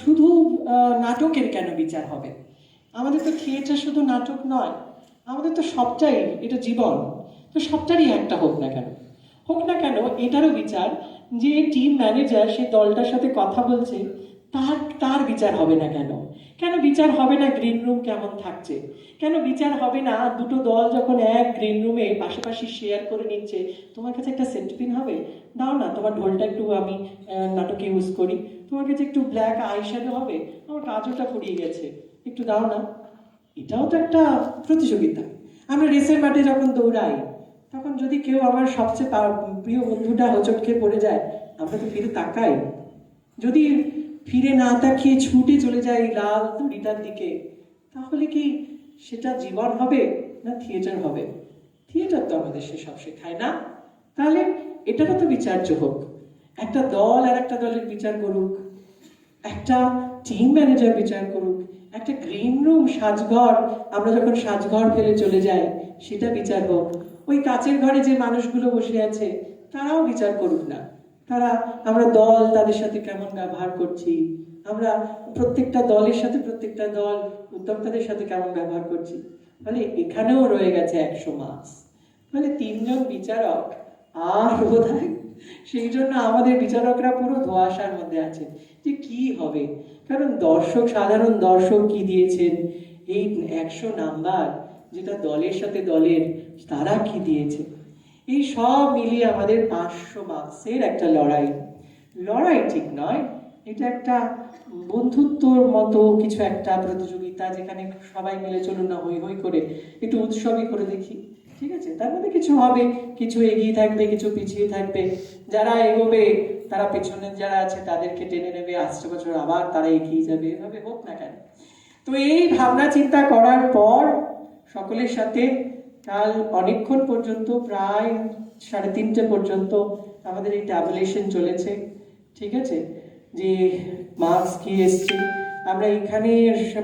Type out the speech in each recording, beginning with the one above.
শুধু নাটকের কেন বিচার হবে? আমাদের তো থিয়েটার শুধু নাটক নয়, আমাদের তো সবটাই, এটা জীবন। তো সবটারই একটা হোক না কেন, হোক না কেন এটারও বিচার। যে টিম ম্যানেজার সেই দলটার সাথে কথা বলছে, তার তার বিচার হবে না কেন? কেন বিচার হবে না গ্রিন রুম কেমন থাকছে? কেন বিচার হবে না দুটো দল যখন এক গ্রিন রুমে পাশাপাশি শেয়ার করে নিচ্ছে? তোমার কাছে একটা সেন্ট পিন হবে, দাও না, তোমার ঢোলটা একটু আমি নাটকে ইউজ করি। তোমার কাছে একটু ব্ল্যাক আই শ্যাডো হবে, আমার কাজলটা ফুরিয়ে গেছে, একটু দাও না। এটাও তো একটা প্রতিযোগিতা। আমরা রেসের মাঠে যখন দৌড়াই, তখন যদি কেউ আমার সবচেয়ে প্রিয় বন্ধুটা হোঁচট খেয়ে পড়ে যায়, আমরা তো ফিরে তাকাই। যদি ফিরে না তাকিয়ে ছুটে চলে যাই লাল দড়িটার দিকে, তাহলে কি সেটা জীবন হবে না থিয়েটার হবে? থিয়েটার তো আমাদের সেসব শেখায় না। তাহলে এটারও তো বিচার্য হোক। একটা দল আর একটা দলের বিচার করুক, একটা টিম ম্যানেজার বিচার করুক, একটা গ্রিন রুম সাজঘর, আমরা যখন সাজঘর ফেলে চলে যাই সেটা বিচার হোক। ওই কাচের ঘরে যে মানুষগুলো বসে আছে তারাও বিচার করুক না। তারা, আমরা দল তাদের সাথে কেমন ব্যবহার করছি, আমরা প্রত্যেকটা দলের সাথে প্রত্যেকটা দল উদ্যোক্তাদের সাথে কেমন ব্যবহার করছি। মানে এখানেও রয়ে গেছে 100 মাস। মানে 3 জন বিচারক আর বোধহয় সেই জন্য আমাদের বিচারকরা পুরো ধোঁয়াশার মধ্যে আছেন যে কি হবে। কারণ দর্শক, সাধারণ দর্শক কি দিয়েছেন, এই 100 নাম্বার যেটা দলের সাথে দলের, তারা কি দিয়েছে, এই সব মিলিয়ে আমাদের 500 মার্কসের একটা লড়াই। লড়াই ঠিক নয়, এটা একটা বন্ধুত্বর মতো কিছু একটা প্রতিযোগিতা, যেখানে সবাই মিলে চলুন না হই হই করে একটু উৎসবই করে দেখি। ঠিক আছে, তার মধ্যে কিছু হবে, কিছু এগিয়ে থাকবে, কিছু পিছিয়ে থাকবে। যারা এগোবে তারা পেছনে যারা আছে তাদেরকে টেনে নেবে, আসছে বছর আবার তারা এগিয়ে যাবে, এভাবে হোক না কেন। তো এই ভাবনা চিন্তা করার পর সকলের সাথে কাল অনেকক্ষণ পর্যন্ত, প্রায় 3:30 পর্যন্ত আমাদের এই ট্যাবুলেশন চলেছে। ঠিক আছে, যে মার্কস কি এসছে, আমরা এখানে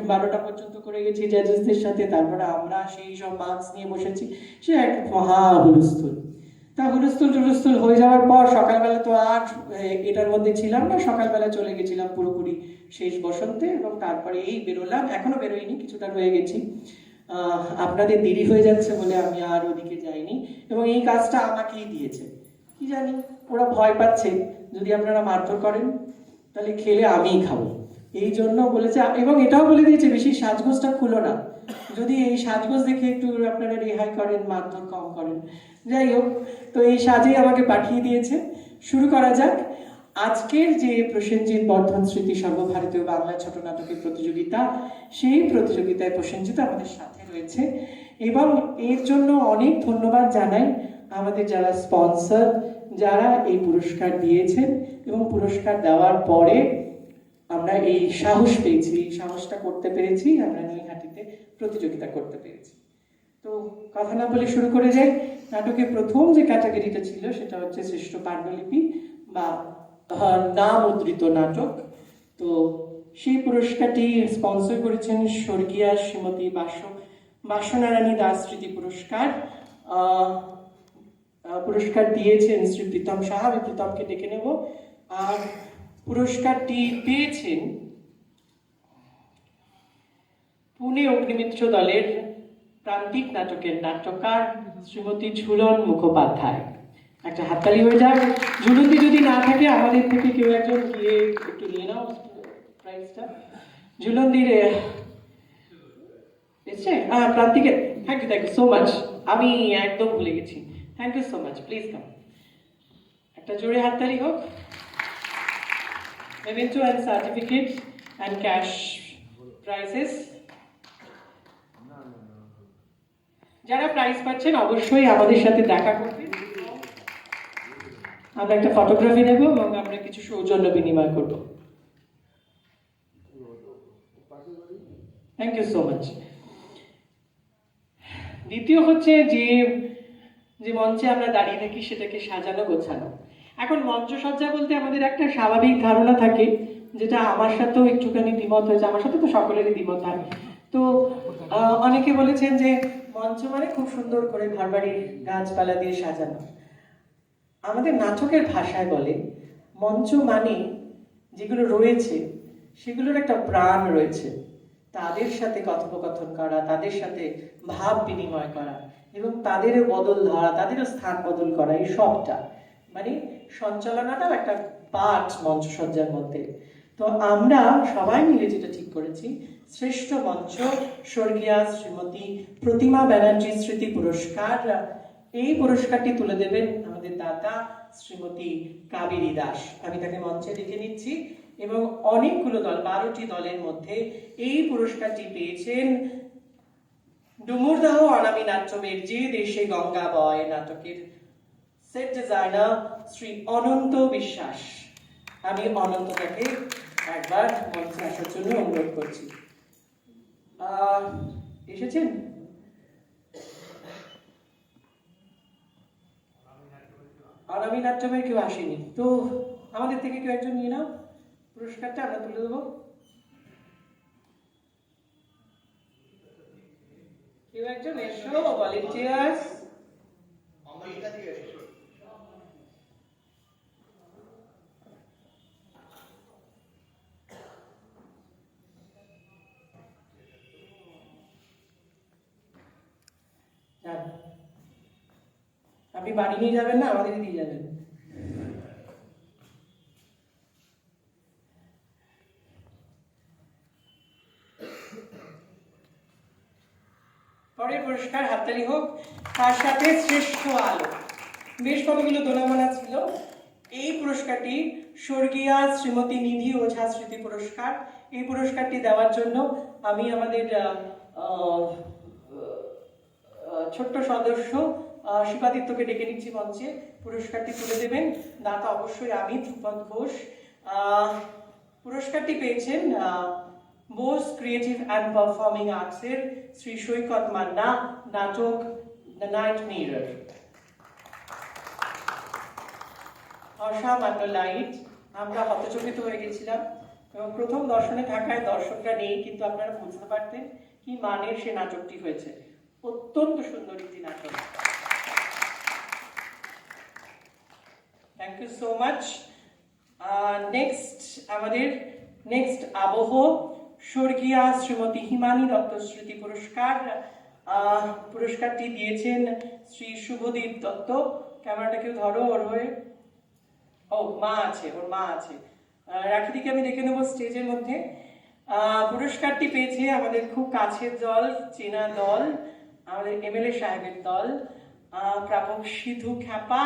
12টা পর্যন্ত করে গেছি জাজেসদের সাথে, তারপরে আমরা সেই সব মার্কস নিয়ে বসেছি। সে এক মহা হুলস্থুল। তা হুলস্থুল টুলস্থুল হয়ে যাওয়ার পর সকালবেলা তো আর এটার মধ্যে ছিলাম না, সকালবেলা চলে গেছিলাম পুরোপুরি শেষ বসন্তে, এবং তারপরে এই বেরোলাম, এখনো বেরোইনি, কিছুটা রয়ে গেছি। আপনাদের দেরি হয়ে যাচ্ছে বলে আমি আর ওদিকে যাইনি, এবং এই কাজটা আমাকেই দিয়েছে। কি জানি ওরা ভয় পাচ্ছে যদি আপনারা মারধর করেন তাহলে খেলে আমিই খাবো, এই জন্য বলেছে। এবং এটাও বলে দিয়েছে বেশি সাজগোজটা খুলো না, যদি এই সাজগোজ দেখে একটু আপনারা রেহাই করেন, মারধর কম করেন। যাই হোক, তো এই সাজেই আমাকে পাঠিয়ে দিয়েছে। শুরু করা যাক আজকের যে প্রসেনজিৎ বর্ধন স্মৃতি সর্বভারতীয় বাংলা ছোট নাটকের প্রতিযোগিতা। সেই প্রতিযোগিতায় প্রসেনজিৎ আমাদের সাথে রয়েছে, এবং এর জন্য অনেক ধন্যবাদ জানাই আমাদের যারা স্পন্সর, যারা এই পুরস্কার দিয়েছেন, এবং পুরস্কার দেওয়ার পরে আমরা এই সাহস পেয়েছি, এই সাহসটা করতে পেরেছি, আমরা নৈহাটিতে প্রতিযোগিতা করতে পেরেছি। তো কথা না বলে শুরু করে যাই। নাটকের প্রথম যে ক্যাটাগরিটা ছিল সেটা হচ্ছে শ্রেষ্ঠ পাণ্ডুলিপি বা নাম উদ্ধৃত নাটক। তো সেই পুরস্কারটি স্পন্সর করেছেন স্বর্গীয়া শ্রীমতী বাসনারানী দাস স্মৃতি পুরস্কার। পুরস্কার দিয়েছেন শ্রী প্রীতম সাহা, আমি প্রীতমকে ডেকে নেব। আর পুরস্কারটি পেয়েছেন পুনে অগ্নিমিত্র দলের প্রান্তিক নাটকের নাট্যকার শ্রীমতী ঝুলন মুখোপাধ্যায়। একটা হাততালি হয়ে যাক। ঝুলন্তি যদি না থাকে আমাদের থেকে কেউ একজন গিয়ে একটু নিয়ে নাও প্রাইজটা। ঝুলন্তির এসছে প্রান্তিকের। থ্যাংক ইউ সো মাচ, আমি একদম ভুলে গেছি। Thank you so much, please come. একটা জোরে হাততালি হোক। Memento and certificate and cash prizes. যারা প্রাইজ পাচ্ছেন অবশ্যই আমাদের সাথে দেখা করবেন, আমরা একটা ফটোগ্রাফি নেব এবং আমরা কিছু সৌজন্য বিনিময় করব। Thank you so much. দ্বিতীয় হচ্ছে যে যে মঞ্চে আমরা দাঁড়িয়ে থাকি সেটাকে সাজানো গোছানো। এখন মঞ্চসজ্জা বলতে আমাদের একটা স্বাভাবিক ধারণা থাকে, যেটা আমার সাথেও একটুখানি দ্বিমত হয়েছে, আমার সাথে তো সকলেরই দ্বিমত হয়। তো অনেকে বলেছেন যে মঞ্চ মানে খুব সুন্দর করে ঘরবাড়ির গাছপালা দিয়ে সাজানো। আমাদের নাটকের ভাষায় বলে মঞ্চ মানে যেগুলো রয়েছে সেগুলোর একটা প্রাণ রয়েছে। তাদের সাথে কথোপকথন করা, তাদের সাথে ভাব বিনিময় করা এবং তাদেরও বদল ধরা, তাদেরও স্থান বদল করা, এই সবটা মানে সঞ্চালনাটাও একটা পাঠ মঞ্চসজ্জার মধ্যে। তো আমরা সবাই মিলে যেটা ঠিক করেছি, শ্রেষ্ঠ মঞ্চ স্বর্গীয়া শ্রীমতী প্রতিমা ব্যানার্জি স্মৃতি পুরস্কার, এই পুরস্কারটি তুলে দেবেন আমাদের দাতা শ্রীমতী কাবেরী দাস। আমি তাকে মঞ্চে ডেকে নিচ্ছি। এবং অনেকগুলো দল, 12টি দলের মধ্যে এই পুরস্কারটি পেয়েছেন ডুমুরদহ অনামী নাট্যমের যে দেশে গঙ্গা বয় নাটকের সেট ডিজাইনার শ্রী অনন্ত বিশ্বাস। আমি অনন্তটাকে একবার মঞ্চে আসার জন্য অনুরোধ করছি। এসেছেন? অনামী নাট্যমের কেউ আসেনি, তো আমাদের থেকে কেউ একজন নিয়ে নাও পুরস্কারটা, আমরা তুলে দেবো। কেউ একজন এসো, ভলেন্টিয়ার্স। আপনি বাড়ি নিয়ে যাবেন না, আমাদেরই দিয়ে যাবেন। পরের পুরস্কার হাততালি হোক। তার সাথে শ্রেষ্ঠ আলো, বেশ কতগুলো দোনামোনা ছিল। এই পুরস্কারটি স্বর্গীয়া শ্রীমতী নিধি ওঝা স্মৃতি পুরস্কার। এই পুরস্কারটি দেওয়ার জন্য আমি আমাদের ছোট্ট সদস্য শিবাদিত্যকে ডেকে নিচ্ছি মঞ্চে। পুরস্কারটি তুলে দেবেন দাতা অবশ্যই আমি, ধ্রুপদ ঘোষ। পুরস্কারটি পেয়েছেন বোস ক্রিয়েটিভ অ্যান্ড পারফর্মিং আর্টসের শ্রী সৈকত মান্না, নাটক দ্য নাইট মিরর। অসামান্য লাইট, আমরা হতচকিত হয়ে গেছিলাম এবং প্রথম দর্শনে থাকায় দর্শকরা নেই, কিন্তু আপনারা বুঝতে পারতেন কি মানের সে নাটকটি হয়েছে। অত্যন্ত সুন্দর একটি নাটক। Thank you so much. Next আমাদের আবহ স্বর্গীয়া শ্রীমতী হিমানী দত্ত স্মৃতি পুরস্কার। পুরস্কারটি দিয়েছেন শ্রী শুভদীপ দত্ত। ক্যামেরাটা কেউ ধরো ওর হয়ে। ও মা আছে, ওর মা আছে। রাখিদিকে আমি দেখে নেবো স্টেজের মধ্যে। পুরস্কারটি পেয়েছে আমাদের খুব কাছের দল, চেনা দল, আমাদের এমএলএ সাহেবের দল। প্রাপক সিধু খ্যাপা,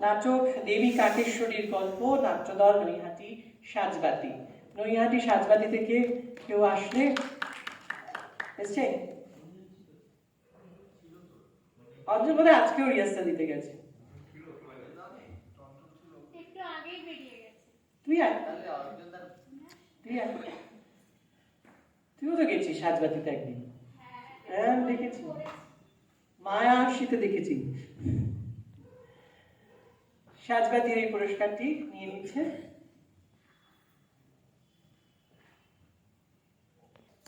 নাটক দেবী কাকেশ্বরীর গল্প, নাট্যদল নৈহাটি সাজবাতি। নৈহাটি সাজবাতি থেকে কেউ আসলে এসছে? অঞ্জন বোধহয় আজকেও রিহার্সাল দিতে গেছে। তুইও তো গেছিস সাজবাতিতে একদিন। হ্যাঁ দেখেছি, মায়া শীতে দেখেছি। সাজবাতির এই পুরস্কারটি নিয়ে নিচ্ছে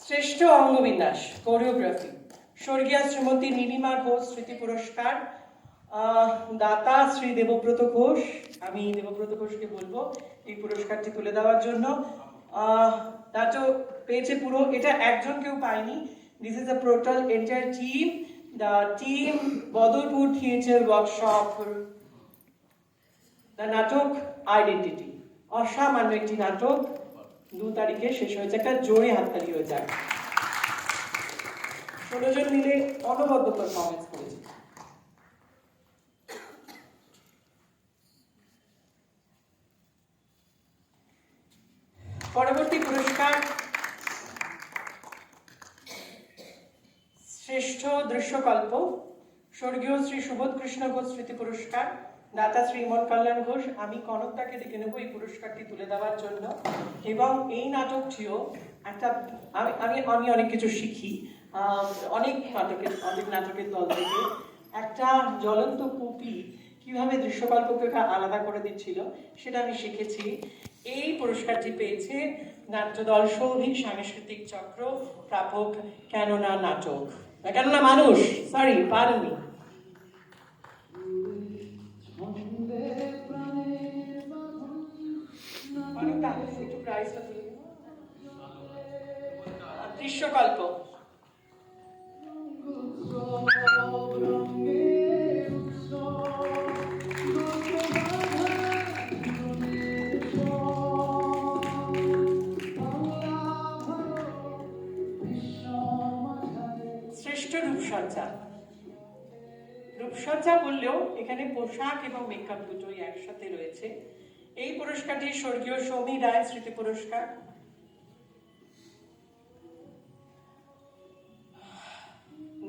শ্রেষ্ঠ অঙ্গবিন্যাস কোরিওগ্রাফি স্বর্গীয়া শ্রীমতী নীলিমা ঘোষ স্মৃতি পুরস্কার। দাতা শ্রী দেবব্রত ঘোষ। আমি দেবব্রত ঘোষকে বলবো এই পুরস্কারটি তুলে দেওয়ার জন্য। নাটক পেয়েছে পুরো, এটা একজন কেউ পায়নি। This is a total entire team. The team Badarpur theatre workshop, the নাটক আইডেন্টিটি। অসামান্য একটি নাটক 2 তারিখে শেষ হয়েছে। একটা জোরে হাততালি হয়ে যায়। 16 জন মিলে অনবদ্য পারফরমেন্স করেছে। পরবর্তী পুরস্কার শ্রেষ্ঠ দৃশ্যকল্প স্বর্গীয় শ্রী সুবোধ কৃষ্ণ ঘোষ স্মৃতি পুরস্কার। দাতা শ্রী হিমন কল্যাণ ঘোষ। আমি কনকদাকে ডেকে নেবো এই পুরস্কারটি তুলে দেওয়ার জন্য। এবং এই নাটকটিও একটা, আমি অনেক কিছু শিখি অনেক নাটকের দল থেকে। একটা জ্বলন্ত কুপি কিভাবে দৃশ্যকল্পকে আলাদা করে দিচ্ছিল সেটা আমি শিখেছি। এই পুরস্কারটি পেয়েছে নাট্যদল সৌভিক সাংস্কৃতিক চক্র, প্রাপক কেননা নাটক, কেননা মানুষ, সরি পারেনি। একটু প্রাইজটা তুলে বিশ্বকল্প। শ্রেষ্ঠ রূপসজ্জা। রূপসজ্জা বললেও এখানে পোশাক এবং মেকআপ দুটোই একসাথে রয়েছে। এই পুরস্কারটি স্বর্গীয় সৌমি রায় স্মৃতি পুরস্কার।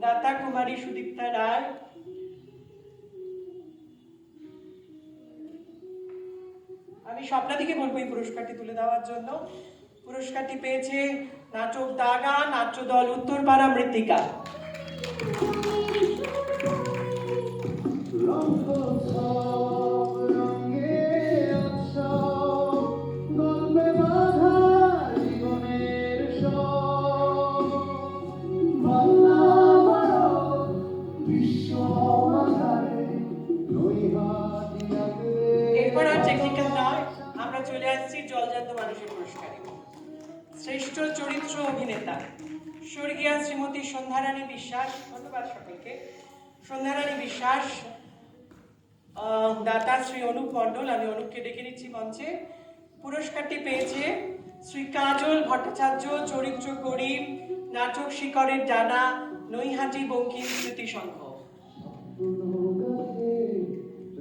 দাতা কুমারী সুদীপ্তা রায়। আমি স্বপ্নাদিকে বলবো এই পুরস্কারটি তুলে দেওয়ার জন্য। পুরস্কারটি পেয়েছে নাটক দাগা, নাট্যদল উত্তরপাড়া মৃত্তিকা। এরপর আর টেকনিক্যাল নয়, আমরা চলে আসছি জলজান্ত মানুষের পুরস্কারে। শ্রেষ্ঠ চরিত্র অভিনেতা স্বর্গীয়া শ্রীমতী সন্ধ্যারানী বিশ্বাস। ধন্যবাদ সকলকে। সন্ধ্যারানী বিশ্বাস। দাতা শ্রী অনুপ মণ্ডল। আমি অনুপকে ডেকে নিচ্ছি মঞ্চে। পুরস্কারটি পেয়েছে শ্রী কাজল ভট্টাচার্য, চরিত্র গরিব, নাটক শিকরের ডানা, নৈহাটি বঙ্কিম স্মৃতি সংঘ।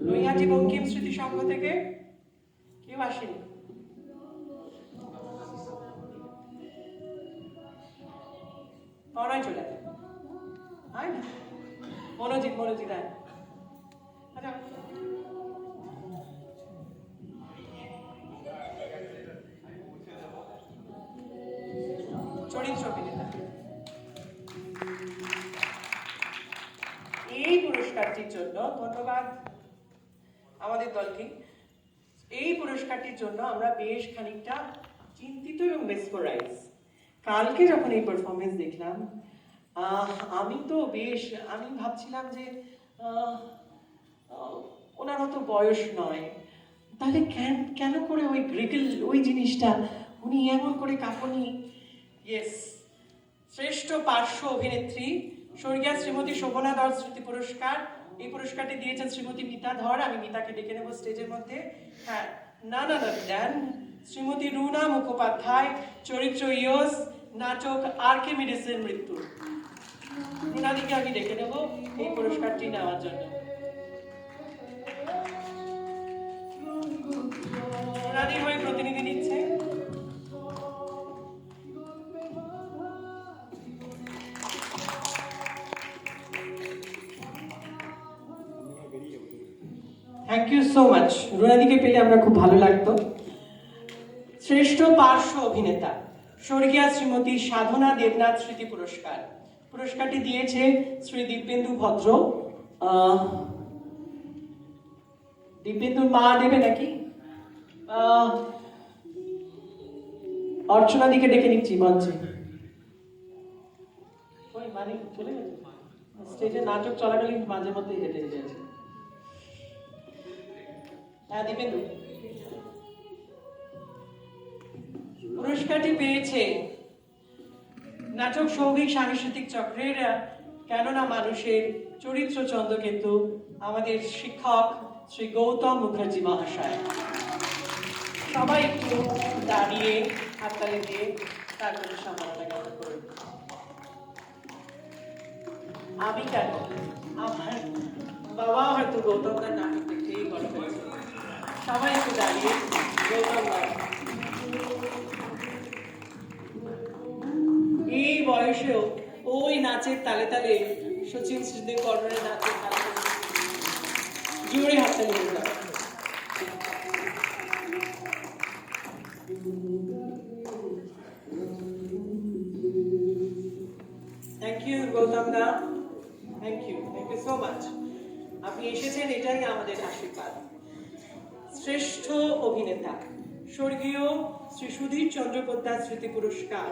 নৈহাটি বঙ্কিম স্মৃতি সংঘ থেকে কেউ আসেনি? কড়াই চলে হয় না? মনোজিৎ আয়। আচ্ছা, চরিত্র অভিনেতা। এই পুরস্কারটির জন্য ধন্যবাদ আমাদের দলকে। এই পুরস্কারটির জন্য আমরা বেশ খানিকটা চিন্তিত এবং মেসমারাইজ। কালকে যখন এই পারফরমেন্স দেখলাম, আমি ভাবছিলাম যে ওনার অত বয়স নয়, তাহলে কেন করে ওই গ্রিগল ওই জিনিসটা উনি এমন করে কাঁপুনি। ইয়েস, শ্রেষ্ঠ পার্শ্ব অভিনেত্রী স্বর্গীয়া শ্রীমতী শোভনা ধর স্মৃতি পুরস্কার। এই পুরস্কারটি দিয়েছেন শ্রীমতী মিতা ধর। আমি মিতাকে ডেকে নেব স্টেজের মধ্যে। হ্যাঁ, নানা দেন শ্রীমতী রুনা মুখোপাধ্যায়, চরিত্র ইয়স, নাটক আর্কিমিডিসের মৃত্যু। রুনাদিকে আমি ডেকে নেব এই পুরস্কারটি নেওয়ার জন্য। রুনাদির হয়ে প্রতিনিধি নিচ্ছে থ্যাংক ইউ সো মাচ। রুনাদিকে পেলে আমরা খুব ভালো লাগতো। শ্রেষ্ঠ পার্শ্ব অভিনেতা স্বর্গীয়া শ্রীমতী সাধনা দেবনাথ স্মৃতি পুরস্কার। পুরস্কারটি দিয়েছে শ্রী দিব্যেন্দু ভদ্র। দিব্যেন্দুর মা দেবে নাকি? অর্চনাদিকে ডেকে নিচ্ছি মঞ্চে। ওই মানে চলে গেছে স্টেজে, নাটক চলাকালীন মাঝে মধ্যে হেঁটে গেছে। হ্যাঁ, দিব্যেন্দু। পুরস্কারটি পেয়েছে নাটক সৌভিক সাংস্কৃতিক চক্রের কেননা মানুষের চরিত্র চন্দ্রকেতু আমাদের শিক্ষক শ্রী গৌতম মুখার্জি মহাশয়। সবাই একটু দাঁড়িয়ে হাততালি দিয়ে তারপরে সম্মাননা জ্ঞাপন করুন। আমি কেন, আমার বাবা হয়তো গৌতমদার নাটক দেখেই বড় হয়েছে। সবাই একটু দাঁড়িয়ে গৌতম এই বয়সেও ওই নাচের তালে তালে সচিন শ্রীদেব বর্মনের নাচের তালে জোরে হাততালি হয়ে যাবে। Thank you Gautam da, thank you so much. আপনি এসেছেন, এটাই আমাদের আশীর্বাদ। শ্রেষ্ঠ অভিনেতা স্বর্গীয় শ্রী সুধীর চন্দ্রপোদ্দার স্মৃতি পুরস্কার।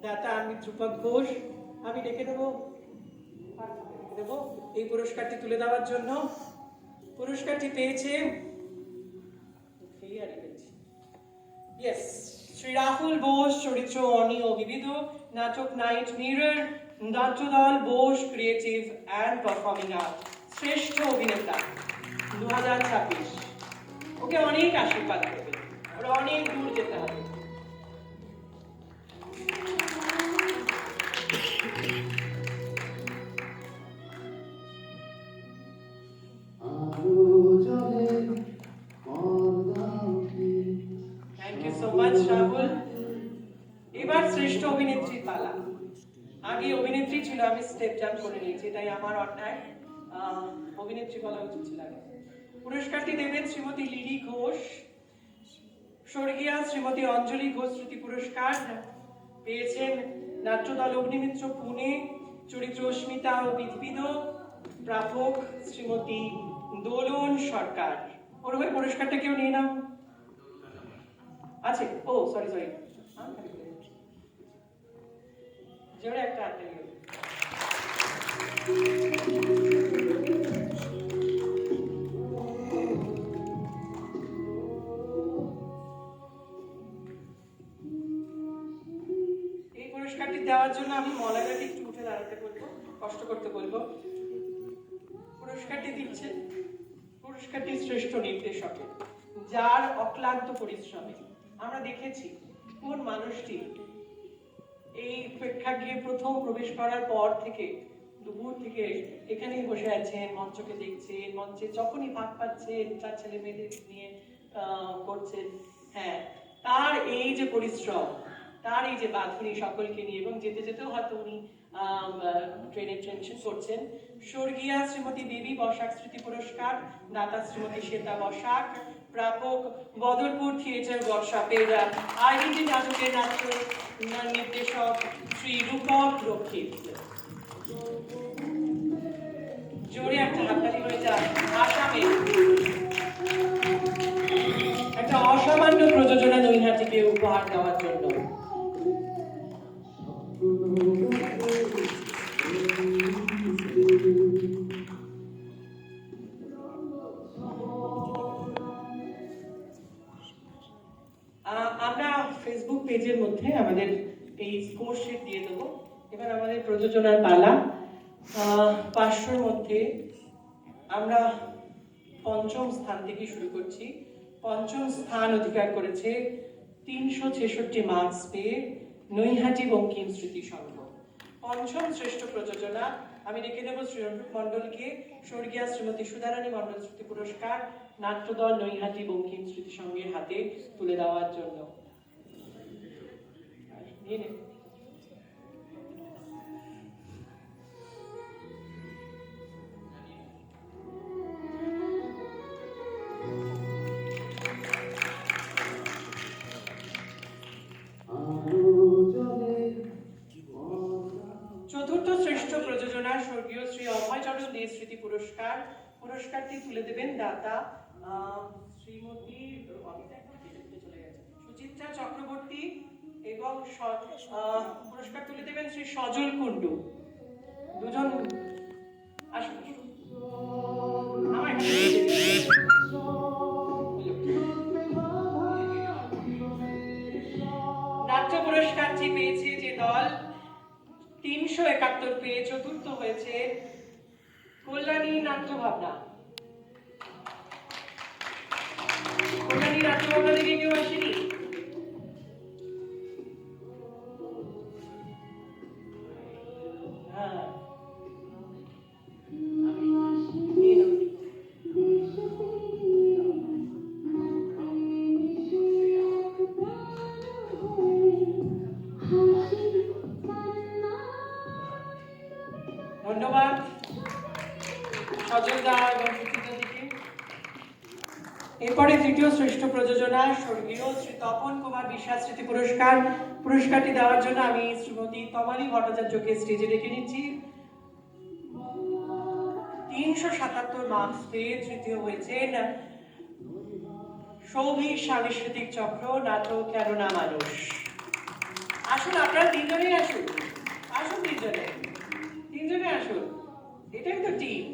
দাতা আমি ধ্রুপদ ঘোষ। আমি ডেকে দেবো এই পুরস্কারটি তুলে দেওয়ার জন্য। পুরস্কারটি পেয়েছে শ্রী রাহুল বোস চরিত্র অনি ও বিবিধ, নাটক নাইট মিরর, নাট্যদল Bose creative and performing art, শ্রেষ্ঠ অভিনেতা 2026। ওকে অনেক আশীর্বাদ করবে, ওরা অনেক দূর যেতে হবে। Thank you so much Rahul. এবার শ্রেষ্ঠ অভিনেত্রী পালা। আগে অভিনেত্রী ছিল, আমি স্টেপ জাম্প করে নিয়েছি, তাই আমার অন্যায়। অভিনেত্রী বলা উচিত ছিল আগে। পুরস্কারটি দেবেন শ্রীমতী লিলি ঘোষ। স্বর্গীয়া শ্রীমতী অঞ্জলি ঘোষ স্মৃতি পুরস্কার পেয়েছেন নাট্যদল অগ্নিমিত্র পুনে, চরিত্র অস্মিতা ও বিধবিদ, প্রাপক শ্রীমতী দোলন সরকার। ওর হয়ে পুরস্কারটা কেউ নিয়ে নাও আছে? ও সরি সরি, জোরে একটা হাত দিয়ে। এই পুরস্কারটি দেওয়ার জন্য আমি মলাটাকে একটু উঠে দাঁড়াতে বলবো, কষ্ট করতে বলবো। পুরস্কারটি দিচ্ছেন পুরস্কারটি শ্রেষ্ঠ নির্দেশকের, যার অক্লান্ত পরিশ্রমে আমরা দেখেছি কোন মানুষটি এই প্রেক্ষাগৃহে প্রথম প্রবেশ করার পর থেকে দুপুর থেকে এখানেই বসে আছেন, মঞ্চকে দেখছেন, মঞ্চে যখনই ভাগ পাচ্ছেন তার ছেলে মেয়েদের নিয়ে করছেন। হ্যাঁ, তার এই যে পরিশ্রম, তার এই যে বাঁধনি সকলকে নিয়ে, এবং যেতে যেতেও হয়তো উনি ট্রেনে টেনশন করছেন। স্বর্গীয়া শ্রীমতী দেবী বসাক স্মৃতি পুরস্কার, দাতা শ্রীমতী শ্বেতা বসাক, প্রাপক বদরপুর থিয়েটার ওয়ার্কশপের আইডেন্টি নাটকের নাট্য নির্দেশক শ্রী রূপক রক্ষিত। জোরে একটা হাততালি হয়ে যায়। আসামে একটা অসামান্য প্রযোজনা নৈহাটিকে উপহার দেওয়ার জন্য। আমরা ফেসবুক পেজের মধ্যে আমাদের এই স্কোর শিট দিয়ে দেবো। এবার আমাদের প্রযোজনার পালা। 500-র মধ্যে আমরা পঞ্চম স্থান থেকে শুরু করছি। পঞ্চম স্থান অধিকার করেছে 366 মার্কস পেয়ে নৈহাটি বঙ্কিম স্মৃতি সংঘ। পঞ্চম শ্রেষ্ঠ প্রযোজনা আমি রেখে দেব শ্রীরূপ মণ্ডলকে, স্বর্গীয়া শ্রীমতী সুধারানী মণ্ডল স্মৃতি পুরস্কার নাট্যদল নৈহাটি বঙ্কিম স্মৃতি সংঘের হাতে তুলে দেওয়ার জন্য। চতুর্থ শ্রেষ্ঠ প্রযোজনা স্বর্গীয় শ্রী অভয়চরণ দে স্মৃতি পুরস্কার। পুরস্কারটি তুলে দেবেন দাতা শ্রীমতী সুচিত্রা চক্রবর্তী, এবং পুরস্কার তুলে দেবেন শ্রী সজল কুণ্ডু। দুজন আসুন। নাট্য পুরস্কারটি পেয়েছে যে দল 371 পেয়ে চতুর্থ হয়েছে কল্যাণী নাট্য ভাবনা। কল্যাণী নাট্য ভাবনা থেকে কেউ আসেনি? হ্যাঁ, ধন্যবাদ সজলদা এবং সুচিত্রাদিকে। এরপরে তৃতীয় শ্রেষ্ঠ প্রযোজনা স্বর্গীয় শ্রী তপন কুমার বিশ্বাস স্মৃতি পুরস্কার। পুরস্কারটি দেওয়ার জন্য আমি শ্রীমতী তমালী ভট্টাচার্যকে স্টেজে ডেকে নিচ্ছি। 377 মার্কস পেয়ে তৃতীয় হয়েছেন সৌভিক সাংস্কৃতিক চক্র, নাটক কেন না মানুষ। আসুন, আপনারা তিনজনেই আসুন, আসুন তিনজনে আসুন, এটাই তো টিম।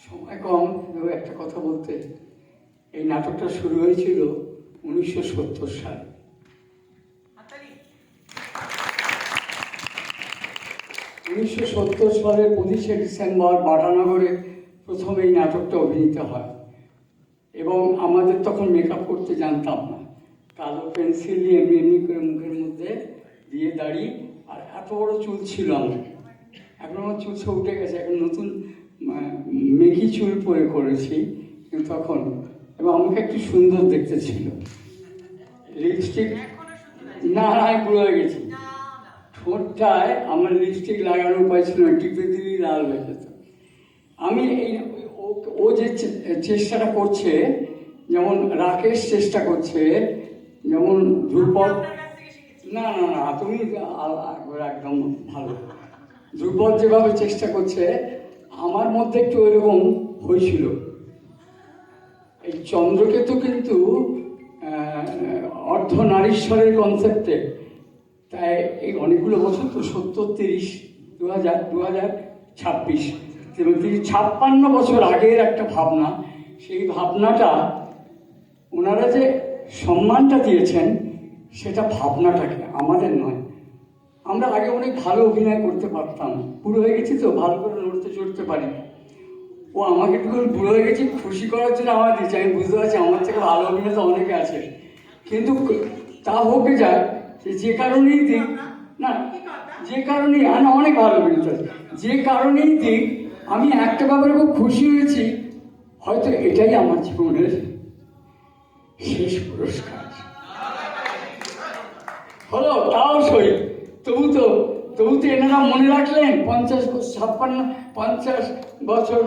সময় কম, কিন্তু একটা কথা বলতে, এই নাটকটা শুরু হয়েছিল 1970 সালে। 1970 সালের 25শে ডিসেম্বর বাটানগরে প্রথম এই নাটকটা অভিনীত হয়। এবং আমাদের তখন মেকআপ করতে জানতাম না, কালো পেন্সিল দিয়ে এমনি এমনি করে মুখের মধ্যে দিয়ে দাঁড়িয়ে, আর এত বড় চুল ছিল আমার। এখন আমার চুল সব উঠে গেছে, এখন নতুন মেকি চুল পরে করেছি, কিন্তু তখন এবং আমাকে একটু সুন্দর দেখতে ছিল। লিপস্টিক না, আমি বুড়ো হয়ে গেছি। ঠোঁটটায় আমার লিপস্টিক লাগানোর উপায় ছিল না, টিপে দিলেই লাল হয়ে যেত। আমি এই ও যে চেষ্টাটা করছে, যেমন রাকেশ চেষ্টা করছে, যেমন ধ্রুপদ, না না না তুমি একদম ভালো, ধ্রুপদ যেভাবে চেষ্টা করছে, আমার মধ্যে একটু ওইরকম হয়েছিল। এই চন্দ্রকেতু কিন্তু অর্ধনারীশ্বরের কনসেপ্টে, তাই এই অনেকগুলো বছর তো 70, 30, 2026, 56 বছর আগের একটা ভাবনা। সেই ভাবনাটা ওনারা যে সম্মানটা দিয়েছেন, সেটা ভাবনাটাকে, আমাদের নয়। আমরা আগে অনেক ভালো অভিনয় করতে পারতাম, বুড়ো হয়ে গেছি তো ভালো করে নড়তে চড়তে পারি। ও আমাকে একটু বুড়ো হয়ে গেছি খুশি করার জন্য আমার দিচ্ছে, আমি বুঝতে পারছি আমার থেকে ভালো অভিনেতা অনেকে আছে। কিন্তু তা হোকে যায়, যে কারণেই দিক না, যে কারণেই না, অনেক ভালো অভিনেতা আছে, যে কারণেই দিক, আমি একটা ব্যাপারে খুব খুশি হয়েছি, হয়তো এটাই আমার জীবনের শেষ পুরস্কার হলো। তাও সই, তবু তো এনারা মনে রাখলেন 50 বছর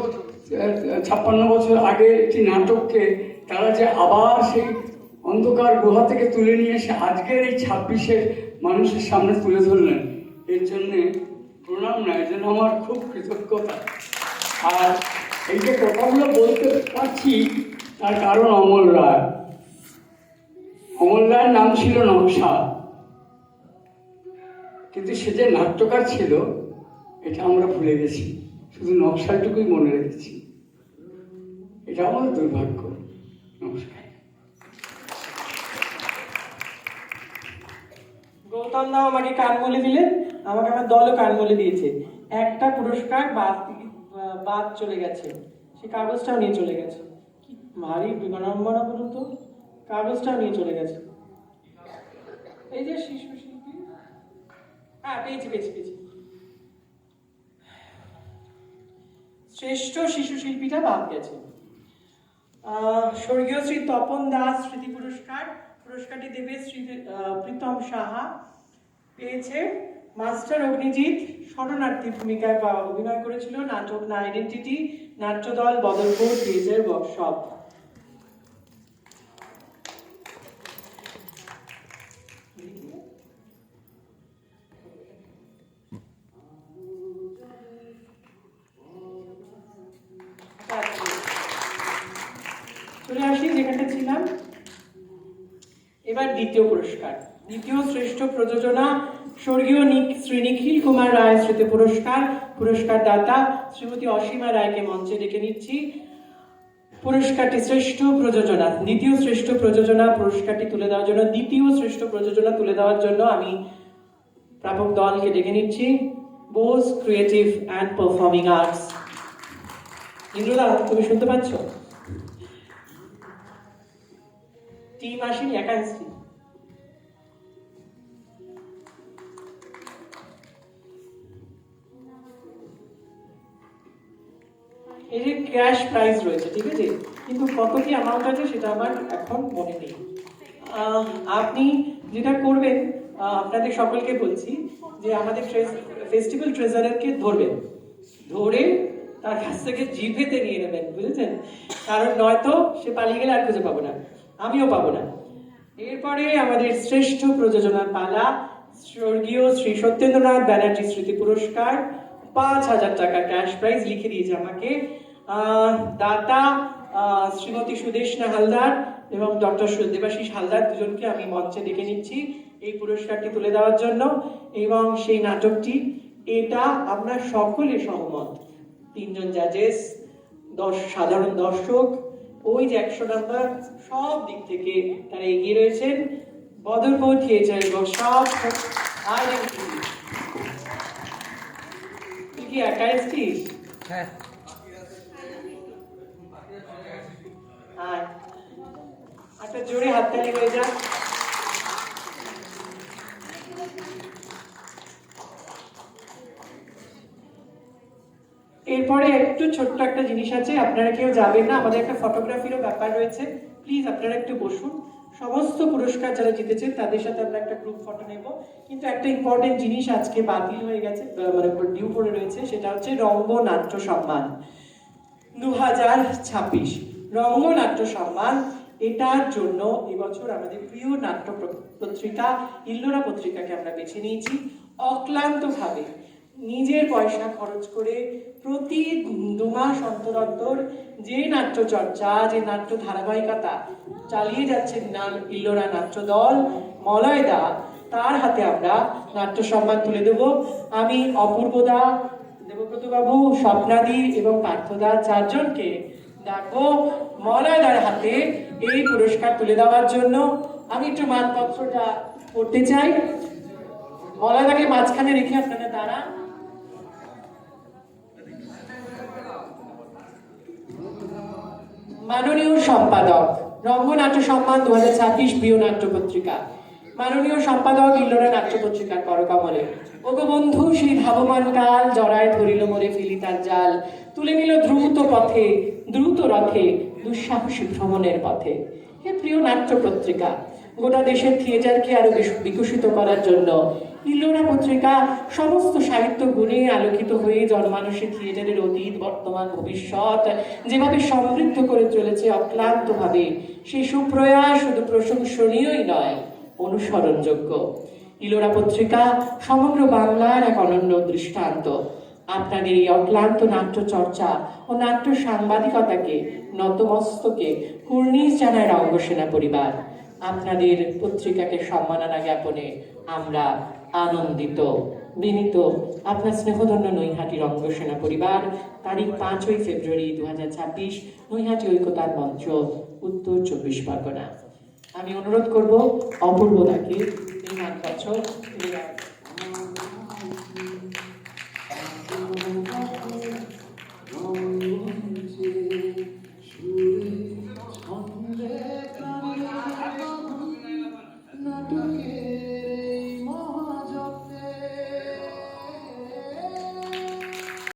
56 বছর আগে একটি নাটককে তারা যে আবার সেই অন্ধকার গুহা থেকে তুলে নিয়ে এসে আজকের এই 26-এর মানুষের সামনে তুলে ধরলেন। এর জন্যে প্রণাম না, এর জন্য আমার খুব কৃতজ্ঞতা। আর এই যে কথাগুলো বলতে পারছি, তার কারণ অমল রায়। অমল রায়ের নাম ছিল নকশা, কিন্তু সে যে নাট্যকার ছিল এটা আমরা ভুলে গেছি, শুধু নকশাটুকুই মনে রেখেছি। এটা আমাদের দুর্ভাগ্য। নমস্কার। গৌতম দাও আমাকে কান বলে দিলেন, আমাকে আমার দলও কান বলে দিয়েছে। একটা পুরস্কার বাদ চলে গেছে, সে কাগজটাও নিয়ে চলে গেছে। কি ভারী বিমানম্বনা বলুন তো, কাগজটাও নিয়ে চলে গেছে। এই যে শিশু শিল্পী, হ্যাঁ পেয়েছি। শ্রেষ্ঠ শিশু শিল্পীটা বাদ গেছে। স্বর্গীয় শ্রী তপন দাস স্মৃতি পুরস্কারটি দেবে শ্রী প্রীতম সাহা। পেয়েছে মাস্টার অগ্নিজিৎ, শরণার্থী ভূমিকায় অভিনয় করেছিল, নাটক না আইডেন্টিটি, নাট্যদল বদরপুর ব্রিজের ওয়ার্কশপ। চলে আসি যেখানে ছিলাম। এবার দ্বিতীয় পুরস্কার, দ্বিতীয় শ্রেষ্ঠ প্রযোজনা স্বর্গীয় শ্রী নিখিল কুমার রায় স্মৃতি পুরস্কার দাতা শ্রীমতী অসীমা রায়কে মঞ্চে ডেকে নিচ্ছি। পুরস্কারটি শ্রেষ্ঠ প্রযোজনা, দ্বিতীয় শ্রেষ্ঠ প্রযোজনা পুরস্কারটি তুলে দেওয়ার জন্য, দ্বিতীয় শ্রেষ্ঠ প্রযোজনা তুলে দেওয়ার জন্য আমি প্রাপক দলকে ডেকে নিচ্ছি। Bose creative and performing arts. ইন্দ্রদা, তুমি শুনতে পাচ্ছ? টিম আসেনি, একা আসছি। এই যে ক্যাশ প্রাইজ রয়েছে, ঠিক আছে, কিন্তু কত কি অ্যামাউন্ট আছে সেটা আমার এখন মনে নেই। আপনি যেটা করবেন, আপনাদের সকলকে বলছি যে আমাদের ফেস্টিভ্যাল ট্রেজারারকে ধরবেন, ধরে তার কাছ থেকে জিভেতে নিয়ে নেবেন, বুঝেছেন? কারণ নয়তো সে পালিয়ে গেলে আর খুঁজে পাবো না, আমিও পাবো না। এরপরে আমাদের শ্রেষ্ঠ প্রযোজনা পালা, স্বর্গীয় শ্রী সত্যেন্দ্রনাথ ব্যানার্জি স্মৃতি পুরস্কার, 5,000 টাকা ক্যাশ প্রাইজ লিখে দিয়েছে আমাকে। দাতা শ্রীমতী সুদেশনা হালদার এবং ডক্টর দেবাশিস হালদার, দুজনকে আমি মঞ্চে ডেকে নিচ্ছি এই পুরস্কারটি তুলে দেওয়ার জন্য। এবং সেই নাটকটি, এটা আমরা সকলে সহমত, 3জন জাজেস, সাধারণ দর্শক, ওই যে 100 নাম্বার, সব দিক থেকে তারা এগিয়ে রয়েছেন। বদরপুর থিয়েটার এবং সব তুই কি একা এসছিস? হ্যাঁ, আয়, একটা জোরে হাততালি হয়ে যা। এরপরে একটু ছোট্ট একটা জিনিস আছে, আপনারা কেউ যাবেন না, আমাদের একটা ফটোগ্রাফিরও ব্যাপার রয়েছে। প্লিজ আপনারা একটু বসুন। সমস্ত পুরস্কার যারা জিতেছেন তাদের সাথে আমরা একটা গ্রুপ ফটো নেব, কিন্তু একটা ইম্পর্টেন্ট জিনিস আজকে বাতিল হয়ে গেছে, মানে ডিউ পড়ে রয়েছে, সেটা হচ্ছে রঙ্গনাট্য সম্মান 2026। রঙ্গনাট্য সম্মান, এটার জন্য এবছর আমাদের প্রিয় নাট্য পত্রিকা ইল্লোরা পত্রিকাকে আমরা বেছে নিয়েছি। অক্লান্তভাবে নিজের পয়সা খরচ করে প্রতি 2 মাস অন্তর অন্তর যে নাট্য চর্চা, যে নাট্য ধারাবাহিকতা চালিয়ে যাচ্ছেন ইল্লোরা নাট্য দল, মলয়দা, তার হাতে আমরা নাট্য সম্মান তুলে দেব। আমি অপূর্বদা, দেবব্রত বাবু, স্বপ্নাদি এবং পার্থদা 4 জনকে ডাকবো মলয়দার হাতে এই পুরস্কার তুলে দেওয়ার জন্য। আমি একটু মানপত্রটা পড়তে চাই। মলয়দাকে মাঝখানে রেখে আপনারা দাঁড়ান। মাননীয় সম্পাদক, রঙ্গনাট্য সম্মান 2026 প্রিয় নাট্য পত্রিকা। মাননীয় সম্পাদক, ইল্লোরা নাট্য পত্রিকার করকমলে। ওগো বন্ধু, সেই ধাবমান কাল জড়ায় ধরিল মোরে ফেলি তার জাল, তুলে নিল দ্রুত পথে দ্রুত রথে দুঃসাহসী ভ্রমণের পথে। হে প্রিয় নাট্য পত্রিকা, গোটা দেশের থিয়েটারকে আরো বিকশিত করার জন্য ইল্লোরা পত্রিকা সমস্ত সাহিত্য গুণে আলোকিত হয়ে জনমানসে থিয়েটারের অতীত, বর্তমান, ভবিষ্যৎ যেভাবে সমৃদ্ধ করে চলেছে অক্লান্তভাবে, সেই সুপ্রয়াস শুধু প্রশংসনীয়ই নয়, অনুসরণযোগ্য। ইল্লোরা পত্রিকা সমগ্র বাংলার এক অনন্য দৃষ্টান্ত। আপনাদের এই অক্লান্ত নাট্য চর্চা ও নাট্য সাংবাদিকতাকে নতমস্তকে কুর্নিশ জানায় রঙ্গসেনা পরিবার। আপনাদের পত্রিকাকে সম্মাননা জ্ঞাপনে আমরা আনন্দিত, বিনীত। আপনার স্নেহধন্য নৈহাটি রঙ্গসেনা পরিবার। তারিখ 5ই ফেব্রুয়ারি 2026, নৈহাটি ঐক্যতার মঞ্চ, উত্তর 24 পরগনা। আমি অনুরোধ করব অপূর্বদাকে এই মানপত্র তুলে দেওয়ার।